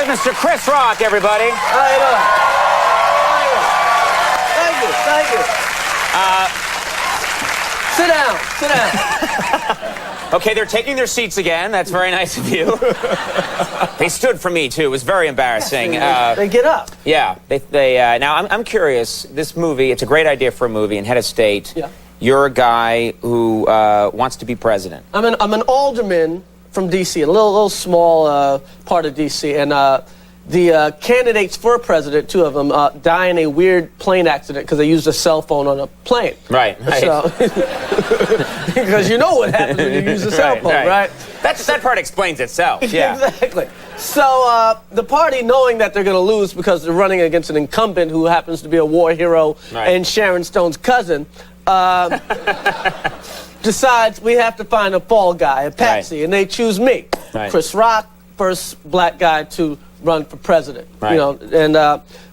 with Mr. Chris Rock, everybody. How you doing? Thank you. Sit down. Okay, they're taking their seats again. That's very nice of you. They stood for me, too. It was very embarrassing. They get up. Yeah. Now, I'm curious. This movie, it's a great idea for a movie, and Head of State. Yeah. You're a guy who wants to be president. I'm an alderman from D.C., a little small part of D.C., and the candidates for president, two of them, die in a weird plane accident because they used a cell phone on a plane. Right. So, because you know what happens when you use a cell phone, right? That part explains itself, yeah. Exactly. So the party, knowing that they're going to lose because they're running against an incumbent who happens to be a war hero and Sharon Stone's cousin, decides we have to find a fall guy, a patsy, and they choose me, Chris Rock, first black guy to run for president. You know, and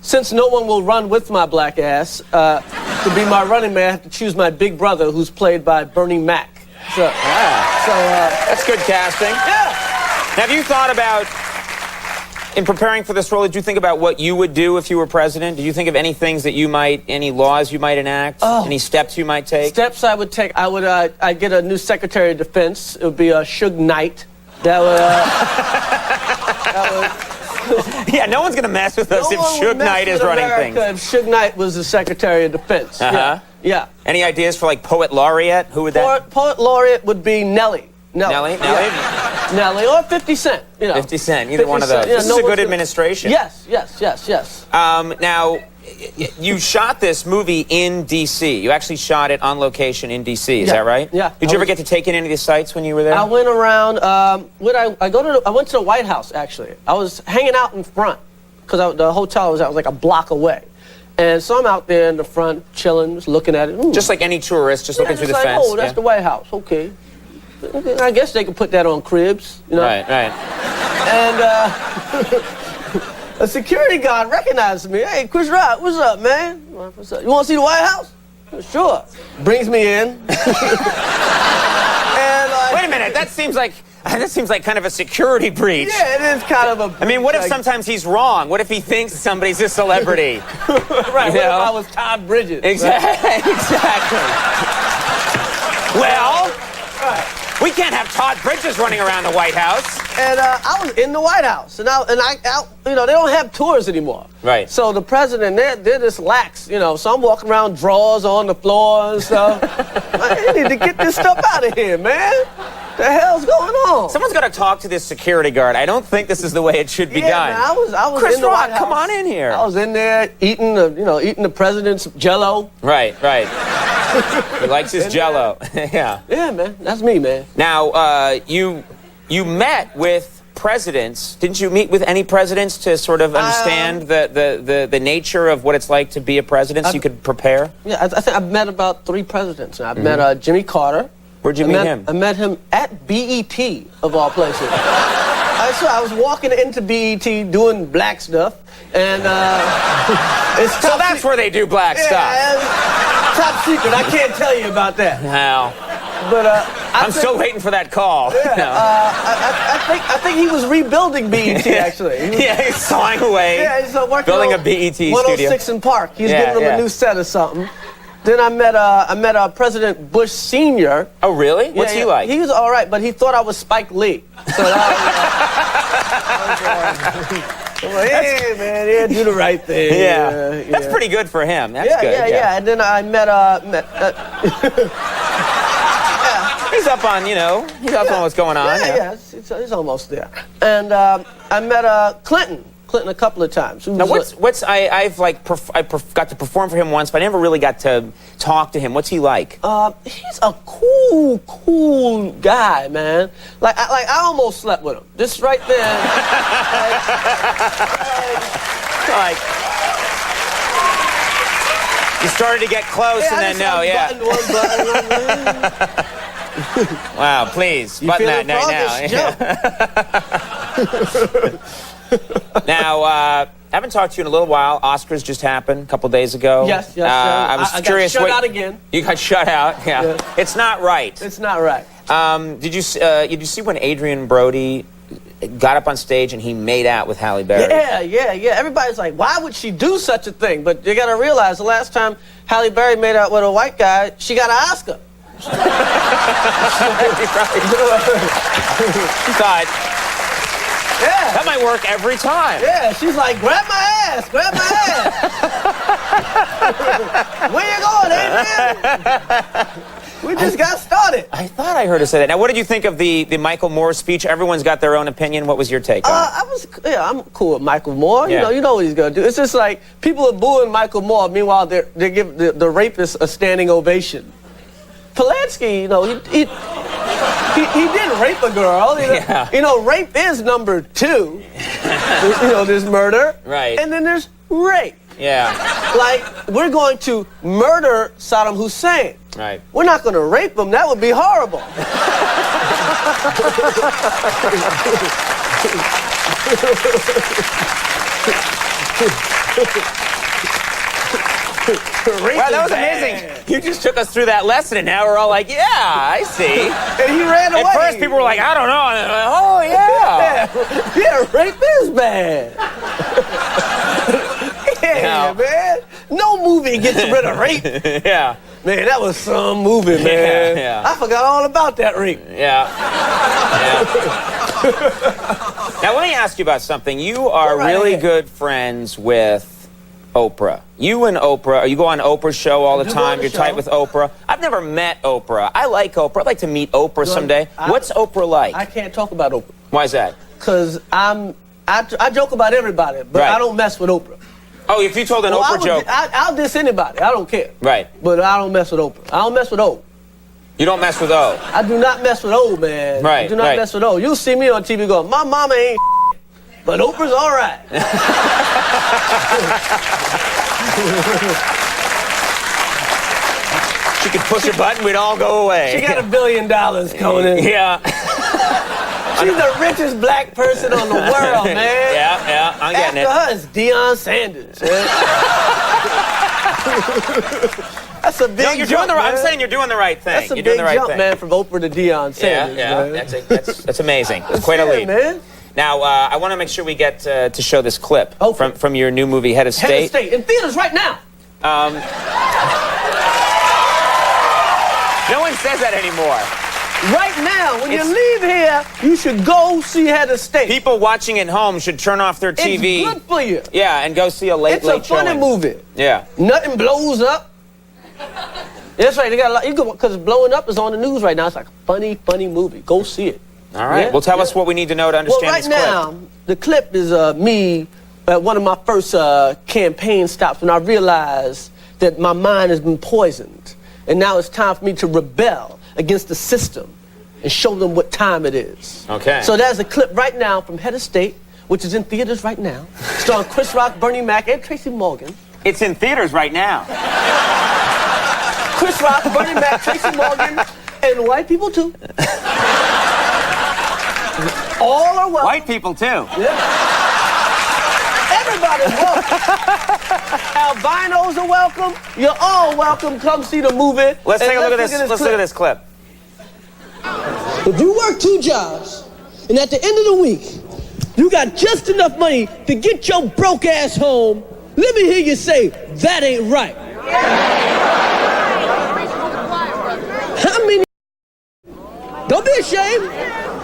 since no one will run with my black ass, to be my running mate, I have to choose my big brother, who's played by Bernie Mac. So, that's good casting. Yeah. Now, have you thought about, in preparing for this role, did you think about what you would do if you were president? Did you think of any things that you might, any laws you might enact, any steps you might take? Steps I would take, I'd get a new Secretary of Defense. It would be Suge Knight. That would yeah, no one's going to mess with us if Suge Knight is running things. If Suge Knight was the Secretary of Defense. Yeah. Any ideas for, like, Poet Laureate? Who would that? Poet Laureate would be Nelly. Nelly? Nelly or 50 Cent. You know. 50 Cent, either one of those. This is a good administration. Yes. Now, you shot this movie in D.C. You actually shot it on location in D.C., is that right? Yeah. Did you ever get to take in any of the sites when you were there? I went around, I went to the White House, actually. I was hanging out in front, because the hotel was like a block away. And so I'm out there in the front, chilling, just looking at it. Just like any tourist, just looking through the fence. Oh, that's the White House, okay. I guess they could put that on cribs, you know? Right. And a security guard recognized me. Hey, Chris Rock, what's up, man? What's up? You want to see the White House? Sure. Brings me in. And, wait a minute, that seems like kind of a security breach. Yeah, it is kind of a... I mean, what if sometimes he's wrong? What if he thinks somebody's a celebrity? Right, what if I was Todd Bridges? Exactly. Well... We can't have Todd Bridges running around the White House. And I was in the White House, and you know, they don't have tours anymore. Right. So the president, they're just lax, you know. So I'm walking around, drawers on the floor and stuff. I need to get this stuff out of here, man. The hell's going on? Someone's got to talk to this security guard. I don't think this is the way it should be done. Man, I was Chris in the Rock, White House. come on in here. I was in there eating the president's Jell-O. Right. He likes his Jell-O. Yeah, man, that's me, man. Now, you met with presidents. Didn't you meet with any presidents to sort of understand the nature of what it's like to be a president, so you could prepare? Yeah, I think I've met about 3 presidents. I've met Jimmy Carter. Where'd you meet him? I met him at BET, of all places. I was walking into BET doing black stuff, and so that's where they do black stuff. Top secret. I can't tell you about that. Wow. But I'm still waiting for that call. I think he was rebuilding BET actually. He's sawing away. Yeah, he's working building on a BET studio. 106 in Park. He's giving them a new set or something. Then I met President Bush Sr. Oh, really? What's he like? He was all right, but he thought I was Spike Lee. So that was, I'm like, hey, man, do the right thing. Yeah. That's pretty good for him. That's good. Yeah. And then I met he's up on, on what's going on. Yeah, he's almost there. And I met Clinton a couple of times. Now, I've got to perform for him once, but I never really got to talk to him. What's he like? He's a cool guy, man. Like I almost slept with him. Just right there. You started to get close, and then Wow, please, button that now. Now, I haven't talked to you in a little while. Oscars just happened a couple days ago. Yes. I was curious. Got shut out again. You got shut out. Yeah. It's not right. It's not right. Did you see when Adrian Brody got up on stage and he made out with Halle Berry. Yeah. Everybody's like, why would she do such a thing? But you got to realize the last time Halle Berry made out with a white guy, she got an Oscar. She thought, that might work every time. Yeah, she's like, grab my ass. Where you going, Adrian? We just got started. I thought I heard her say that. Now, what did you think of the Michael Moore speech? Everyone's got their own opinion. What was your take on it? I'm cool with Michael Moore. You know what he's gonna do. It's just like people are booing Michael Moore. Meanwhile, they give the rapist a standing ovation. Polanski, he didn't rape a girl. Rape is number 2. There's murder. Right. And then there's rape. Yeah. Like, we're going to murder Saddam Hussein. Right. We're not going to rape him. That would be horrible. Wow, that was amazing. You just took us through that lesson, and now we're all like, yeah, I see. And he ran away. At first, people were like, I don't know. And like, oh, yeah. Yeah, rape is bad. Man. No movie gets rid of rape. Yeah. Man, that was some movie, man. Yeah. I forgot all about that rape. Yeah. Now, let me ask you about something. You are really good friends with Oprah. You and Oprah, you go on Oprah's show all the time. You're tight with Oprah. I've never met Oprah. I like Oprah. I'd like to meet Oprah someday. What's Oprah like? I can't talk about Oprah. Why is that? Because I joke about everybody, but I don't mess with Oprah. Oh, if you told an Oprah joke. I'll diss anybody. I don't care. Right. But I don't mess with Oprah. I don't mess with O. You don't mess with O. I do not mess with O, man. Right. I do not mess with O. You'll see me on TV going, my mama ain't but Oprah's all right. She could push a button, we'd all go away. She got $1 billion, Conan. Yeah. She's the richest black person on the world, man. Yeah, I'm getting it. After her is Deion Sanders. That's a big jump, I'm saying you're doing the right thing. That's a big jump, man, from Oprah to Deion Sanders. Yeah. That's amazing. That's quite a leap. Man. Now, I want to make sure we get to show this clip from your new movie, Head of State. Head of State, in theaters right now. No one says that anymore. Right now, when you leave here, you should go see Head of State. People watching at home should turn off their TV. It's good for you. Yeah, and go see a late show. It's a funny movie. Yeah. Nothing blows up. That's right. They got a lot. Because blowing up is on the news right now. It's like a funny movie. Go see it. All right. Well, tell us what we need to know to understand this clip. Well, right now, the clip is me at one of my first campaign stops when I realized that my mind has been poisoned. And now it's time for me to rebel against the system and show them what time it is. Okay. So there's a clip right now from Head of State, which is in theaters right now, starring Chris Rock, Bernie Mac, and Tracy Morgan. It's in theaters right now. Chris Rock, Bernie Mac, Tracy Morgan, and white people too. All are welcome. White people too. Yeah. Everybody's welcome. Albinos are welcome. You're all welcome. Come see the movie. Let's take a look at this. Let's look at this clip. If you work 2 jobs, and at the end of the week, you got just enough money to get your broke ass home, let me hear you say, that ain't right. How many? Don't be ashamed.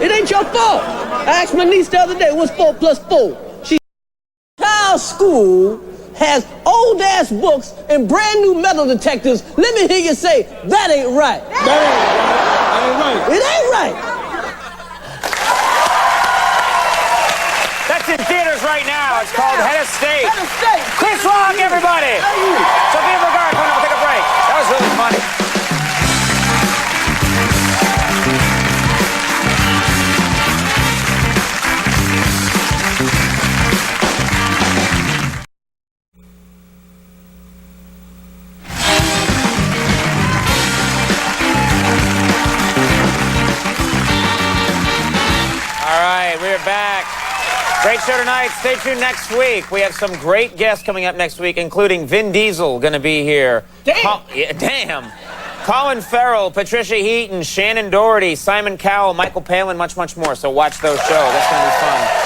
It ain't your fault. I asked my niece the other day, what's 4 plus 4? Our school has old ass books and brand new metal detectors. Let me hear you say, that ain't right. That ain't right. It ain't right. That's in theaters right now. It's called Head of State. Head of State. Chris Rock, everybody. Sophia Vergara, come on, we'll take a break. That was really funny. We're back. Great show tonight. Stay tuned next week. We have some great guests coming up next week, including Vin Diesel going to be here. Damn. Yeah, damn. Colin Farrell, Patricia Heaton, Shannon Doherty, Simon Cowell, Michael Palin, much, much more. So watch those shows. That's going to be fun.